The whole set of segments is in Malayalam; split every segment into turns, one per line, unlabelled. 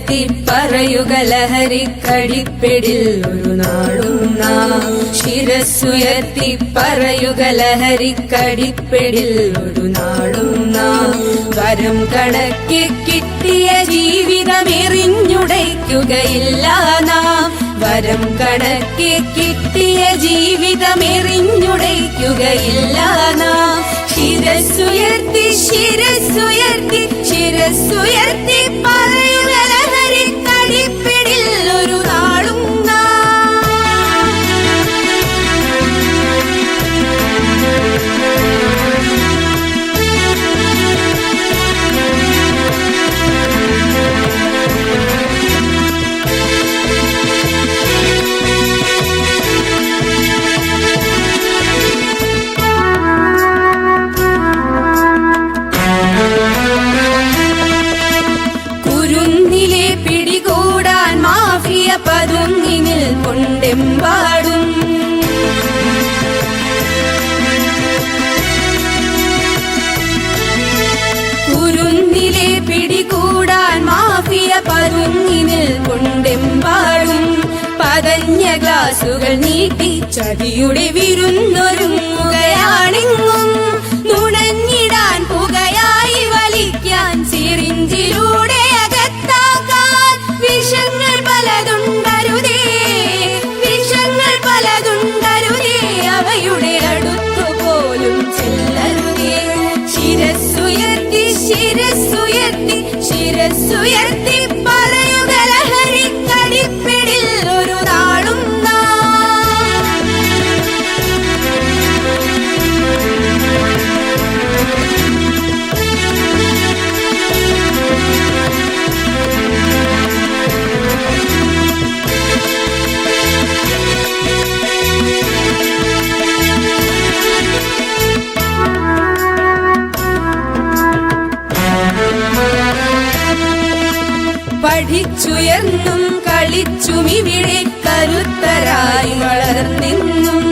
ശിരസ്സുയർത്തി പറയുക ലഹരിക്കടിപ്പിടിൽ ഒരു നാളും നാം. ശിരസ്സുയർത്തി പറയുക ലഹരിക്കടിപ്പിടിൽ ഒരു നാളും നാം. വരം കണക്കെ കിട്ടിയ ജീവിതമെറിഞ്ഞുടയ്ക്കുകയില്ല നാം. വരം കണക്കെ കിട്ടിയ ജീവിതമെറിഞ്ഞുടയ്ക്കുകയില്ല നാം. ശിരസ്സുയർത്തി ശിരസ്സുയർത്തി ശിരസ്സുയർത്തി പറയുക ലഹരിക്കടിപ്പിടിൽ ഒരു നാളും പതുങ്ങിനിൽ കൊണ്ടെമ്പാടും. കുരുന്നിലെ പിടികൂടാൻ മാഫിയ പതുങ്ങിനിൽ കൊണ്ടെമ്പാടും. പതഞ്ഞ ഗ്ലാസുകൾ നീട്ടി ചതിയുടെ വിരുന്നൊരുങ്ങുകയാണെങ്ങും. നുണഞ്ഞിടാൻ പുകയായി വലിക്കാൻ സിറിഞ്ചിലൂടെ അകത്താക്കാൻ വിഷങ്ങൾ പലതുണ്ടരുതേ. വിഷങ്ങൾ പലതുണ്ടരുതേ. അവയുടെ അടുത്തുപോലും ചെല്ലരുതേ. ശിരസ്സുയർത്തി ശിരസ്സുയർത്തി ശിരസ്സുയർത്തി പറയുക ലഹരിക്കടിപ്പിടിൽ ഒരു നാളും പഠിച്ചുയർന്നും കളിച്ചുമിവിടെ കരുത്തരായി വളർന്നെന്നും.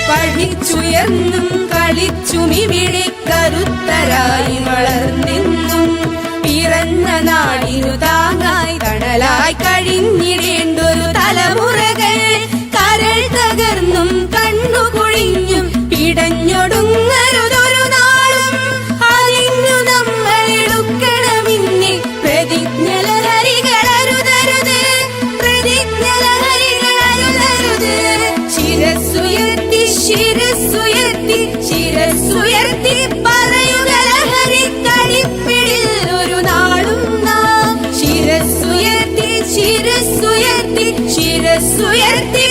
പഠിച്ചുയർന്നും കളിച്ചുമിവിടെ കരുത്തരായി വളർന്നെന്നും. പിറന്ന നാടിനു താങ്ങായി തണലായി കഴിഞ്ഞിടേണ്ടൊരു തലമുറകൾ കരൾ തകർന്നും കണ്ണു കുഴിഞ്ഞും പിടഞ്ഞൊടുങ്ങരുതൊരു നാളും. അതിന്നു നമ്മൾ എടുക്കണമെന്നേ പ്രതിജ്ഞ ലഹരികളരുതരുത്. പ്രതിജ്ഞ ലഹരികളരുതരുത്. ശിരസ്സുയർത്തി ശിരസ്സുയർത്തി ശിരസ്സുയർത്തി പറയുക ലഹരിക്കടിപ്പിടിൽ ഒരു നാളും നാം. ശിരസ്സുയർത്തി ശിരസ്സുയർത്തി ശിരസ്സുയർത്തി